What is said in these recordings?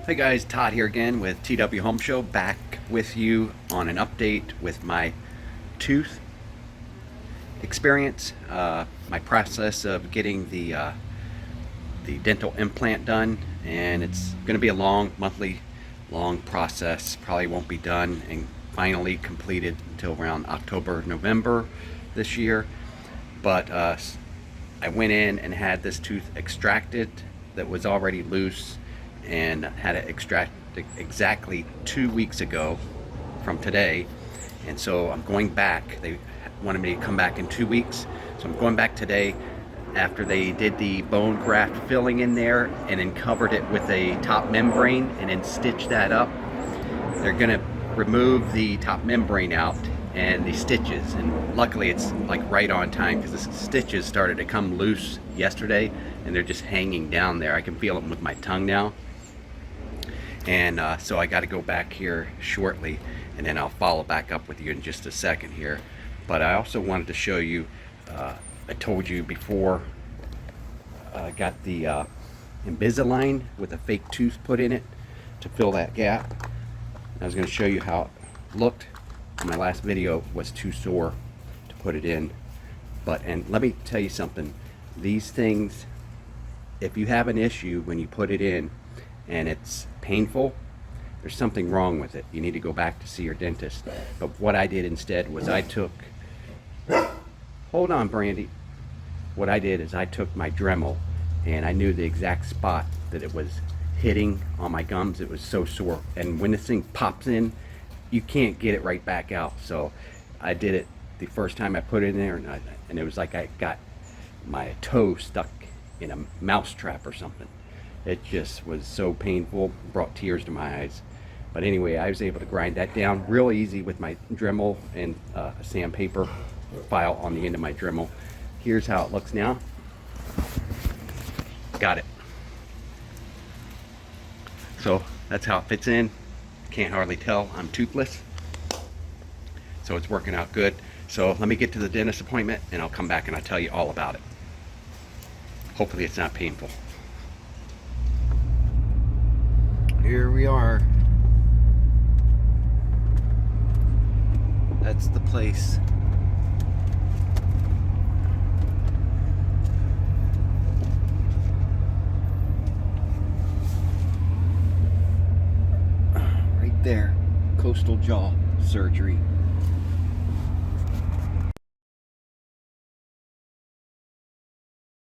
Hey guys, Todd here again with TW Home Show, back with you on an update with my tooth experience, my process of getting the dental implant done, and it's going to be a long, long process. Probably won't be done and finally completed until around October, November this year. But I went in and had this tooth extracted that was already loose, and had it extracted exactly 2 weeks ago from today. And so I'm going back. They wanted me to come back in 2 weeks, so I'm going back today after they did the bone graft filling in there and then covered it with a top membrane and then stitched that up. They're gonna remove the top membrane out and the stitches, and luckily it's like right on time because the stitches started to come loose yesterday and they're just hanging down there. I can feel them with my tongue now. And so I got to go back here shortly, and then I'll follow back up with you in just a second here. But I also wanted to show you, I told you before, I got the Invisalign with a fake tooth put in it to fill that gap. I was going to show you how it looked. My last video was too sore to put it in. And let me tell you something, these things, if you have an issue when you put it in and it's painful, there's something wrong with it. You need to go back to see your dentist. But what I did instead was I took, hold on Brandy, what I did is I took my Dremel, and I knew the exact spot that it was hitting on my gums. It was so sore, and when this thing pops in, you can't get it right back out. So I did it the first time I put it in there, and it was like I got my toe stuck in a mouse trap or something. It just was so painful, brought tears to my eyes. But anyway, I was able to grind that down real easy with my Dremel and a sandpaper file on the end of my Dremel. Here's how it looks now. Got it. So that's how it fits in. Can't hardly tell I'm toothless. So it's working out good. So let me get to the dentist appointment and I'll come back and I'll tell you all about it. Hopefully it's not painful. Here we are. That's the place. Right there, coastal jaw surgery.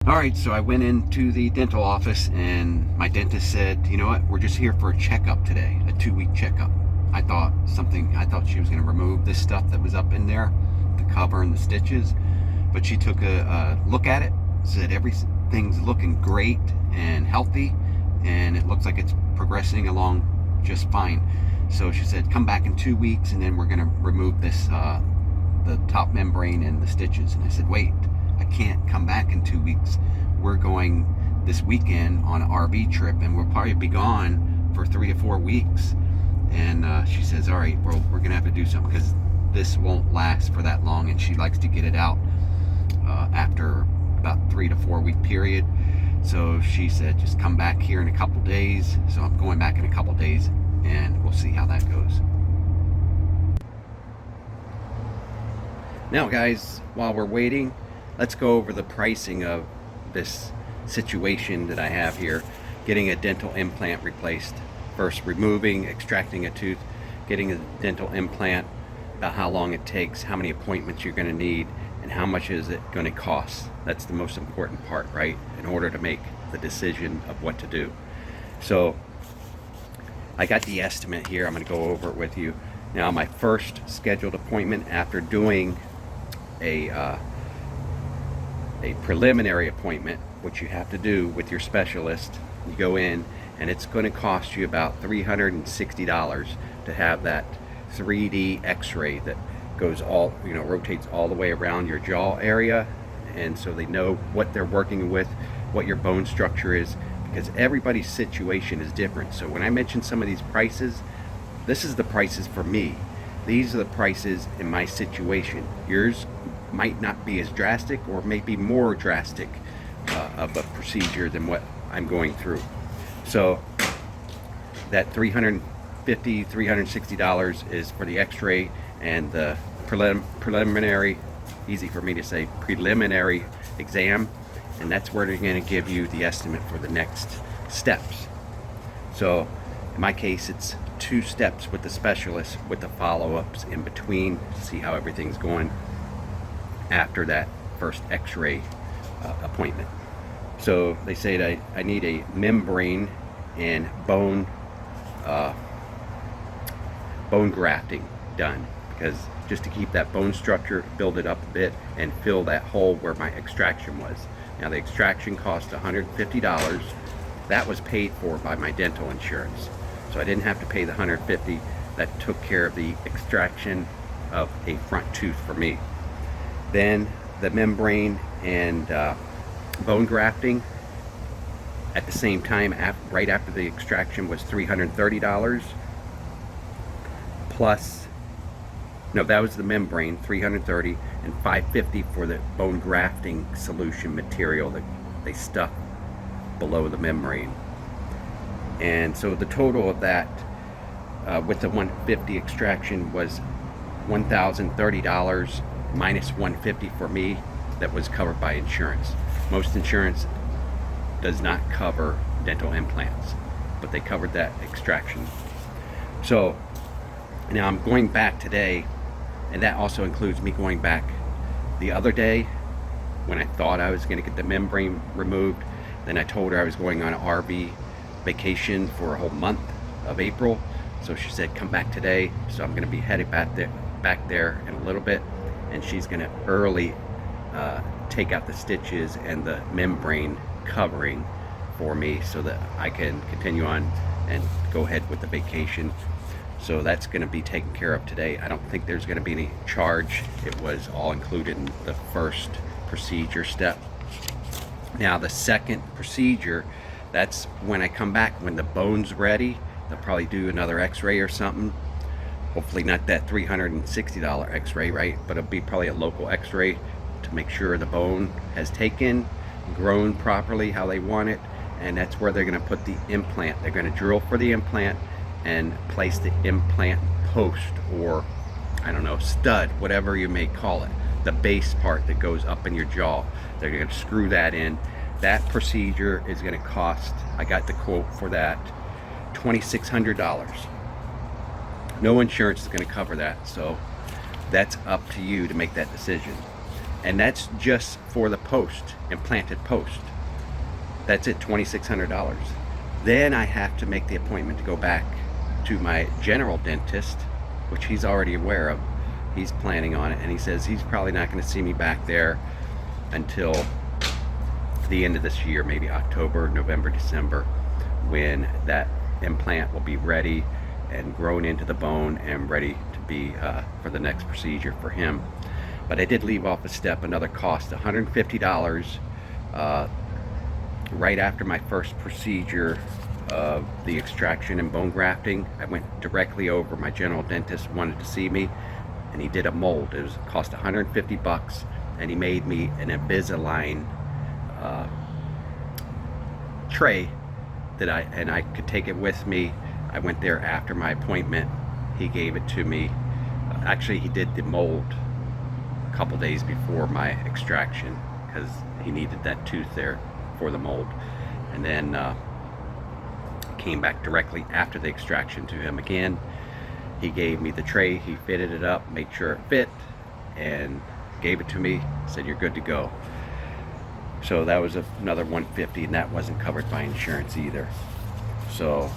Alright, so I went into the dental office and my dentist said, you know what, we're just here for a checkup today, a 2-week checkup. I thought she was going to remove this stuff that was up in there, the cover and the stitches, but she took a look at it, said everything's looking great and healthy, and it looks like it's progressing along just fine. So she said, come back in 2 weeks and then we're going to remove this, the top membrane and the stitches. And I said, wait, I can't come back in 2 weeks. We're going this weekend on an RV trip and we'll probably be gone for 3 to 4 weeks. And she says, all right, well, we're gonna have to do something because this won't last for that long, and she likes to get it out after about 3 to 4 week period. So she said, just come back here in a couple days. So I'm going back in a couple days and we'll see how that goes. Now guys, while we're waiting, let's go over the pricing of this situation that I have here, getting a dental implant replaced. First, removing, extracting a tooth, getting a dental implant, about how long it takes, how many appointments you're going to need, and how much is it going to cost. That's the most important part, right? In order to make the decision of what to do. So I got the estimate here. I'm going to go over it with you. Now, my first scheduled appointment after doing a preliminary appointment, which you have to do with your specialist, you go in and it's going to cost you about $360 to have that 3D x-ray that goes all, rotates all the way around your jaw area, and so they know what they're working with, what your bone structure is, because everybody's situation is different. So when I mention some of these prices, this is the prices for me. These are the prices in my situation. Yours might not be as drastic, or maybe more drastic of a procedure than what I'm going through. So That $360 is for the x-ray and the preliminary, easy for me to say, preliminary exam, and that's where they're going to give you the estimate for the next steps. So in my case, it's 2 steps with the specialist with the follow-ups in between to see how everything's going after that first x-ray appointment. So they say that I need a membrane and bone grafting done, because just to keep that bone structure, build it up a bit and fill that hole where my extraction was. Now the extraction cost $150. That was paid for by my dental insurance, so I didn't have to pay the $150. That took care of the extraction of a front tooth for me. Then the membrane and bone grafting at the same time, right after the extraction, was $330 plus, no, that was the membrane, $330, and $550 for the bone grafting solution material that they stuck below the membrane. And so the total of that with the $150 extraction was $1,030 minus $150 for me. That was covered by insurance. Most insurance does not cover dental implants, but they covered that extraction. So now I'm going back today, and that also includes me going back the other day when I thought I was going to get the membrane removed. Then I told her I was going on an RV vacation for a whole month of April, so she said come back today. So I'm going to be headed back there in a little bit, and she's going to early take out the stitches and the membrane covering for me so that I can continue on and go ahead with the vacation. So that's going to be taken care of today. I don't think there's going to be any charge. It was all included in the first procedure step. Now the second procedure, that's when I come back, when the bone's ready. They'll probably do another x-ray or something. Hopefully not that $360 x-ray, right? But it'll be probably a local x-ray to make sure the bone has grown properly how they want it. And that's where they're going to put the implant. They're going to drill for the implant and place the implant post, or I don't know, stud, whatever you may call it, the base part that goes up in your jaw. They're going to screw that in. That procedure is going to cost, I got the quote for that, $2,600. No insurance is going to cover that, so that's up to you to make that decision. And that's just for the post, implanted post. That's it, $2,600. Then I have to make the appointment to go back to my general dentist, which he's already aware of. He's planning on it, and he says he's probably not going to see me back there until the end of this year, maybe October, November, December, when that implant will be ready and grown into the bone and ready to be for the next procedure for him. But I did leave off a step, another cost, $150 right after my first procedure of the extraction and bone grafting. I went directly over. My general dentist wanted to see me, and he did a mold. It cost $150, and he made me an Invisalign tray that I could take it with me. I went there after my appointment. He gave it to me. Actually, he did the mold a couple days before my extraction because he needed that tooth there for the mold. And then came back directly after the extraction to him again. He gave me the tray, he fitted it up, made sure it fit, and gave it to me, said you're good to go. So that was another $150, and that wasn't covered by insurance either. So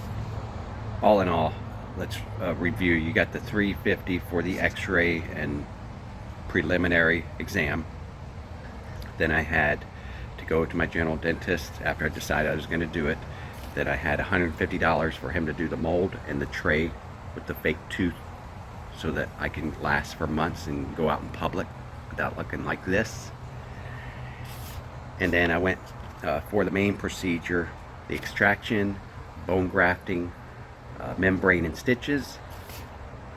all in all, let's review. You got the $350 for the x-ray and preliminary exam. Then I had to go to my general dentist after I decided I was going to do it. That I had $150 for him to do the mold and the tray with the fake tooth so that I can last for months and go out in public without looking like this. And then I went for the main procedure, the extraction, bone grafting, membrane and stitches.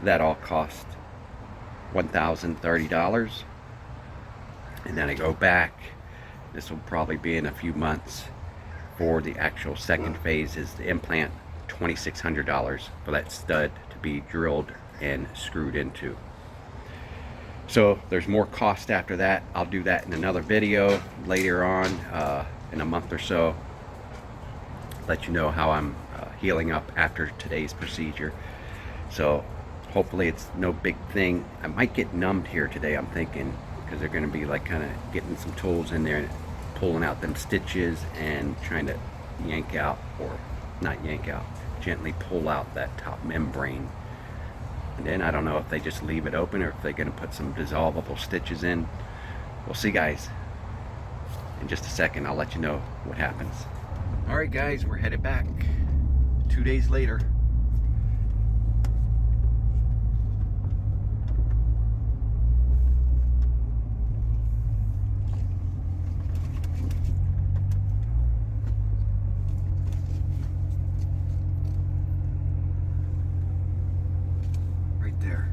That all cost $1,030. And then I go back, this will probably be in a few months, for the actual second phase is the implant $2,600 for that stud to be drilled and screwed into. So there's more cost after that. I'll do that in another video later on in a month or so. Let you know how I'm healing up after today's procedure. So hopefully it's no big thing. I might get numbed here today, I'm thinking, because they're going to be like kind of getting some tools in there and pulling out them stitches and trying to yank out, or not yank out, gently pull out that top membrane. And then I don't know if they just leave it open or if they're going to put some dissolvable stitches in. We'll see, guys. In just a second, I'll let you know what happens. Alright guys, we're headed back 2 days later. Right there.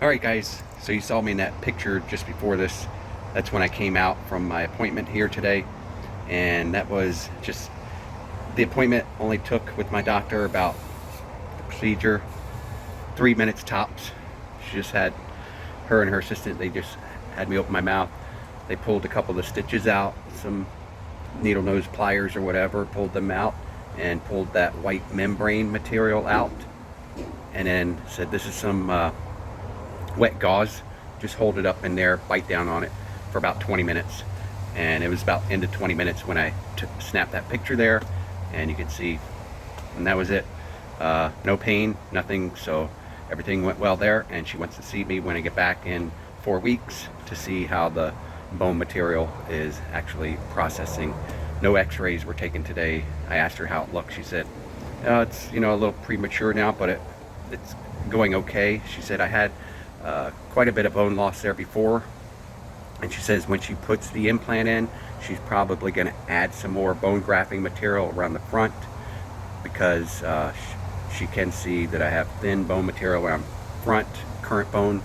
Alright guys, so you saw me in that picture just before this. That's when I came out from my appointment here today. And that was just, the appointment only took with my doctor about the procedure 3 minutes tops. She just had, her and her assistant, they just had me open my mouth. They pulled a couple of the stitches out, some needle nose pliers or whatever, pulled them out and pulled that white membrane material out. And then said, this is some wet gauze, just hold it up in there, bite down on it for about 20 minutes. And it was about into 20 minutes when I snapped that picture there, and you can see, and that was it. No pain, nothing, so everything went well there. And she wants to see me when I get back in 4 weeks to see how the bone material is actually processing. No x-rays were taken today. I asked her how it looked. She said, it's, you know, a little premature now, but it's going okay. She said I had quite a bit of bone loss there before, and she says when she puts the implant in, she's probably going to add some more bone grafting material around the front, because she can see that I have thin bone material around front, current bone,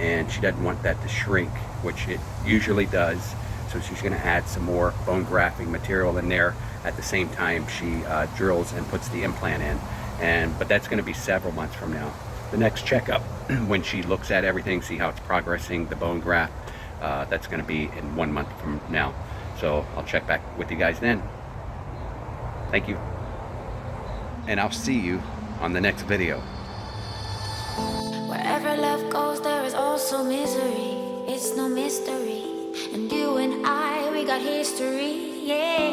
and she doesn't want that to shrink, which it usually does. So she's going to add some more bone grafting material in there at the same time she drills and puts the implant in. But that's going to be several months from now. The next checkup, when she looks at everything, see how it's progressing, the bone graft, that's going to be in 1 month from now. So I'll check back with you guys then. Thank you. And I'll see you on the next video. Wherever love goes, there is also misery. It's no mystery. And you and I, we got history, yeah.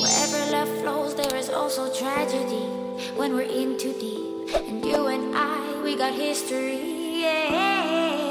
Wherever love flows, there is also tragedy. When we're in too deep, and you and I, we got history, yeah.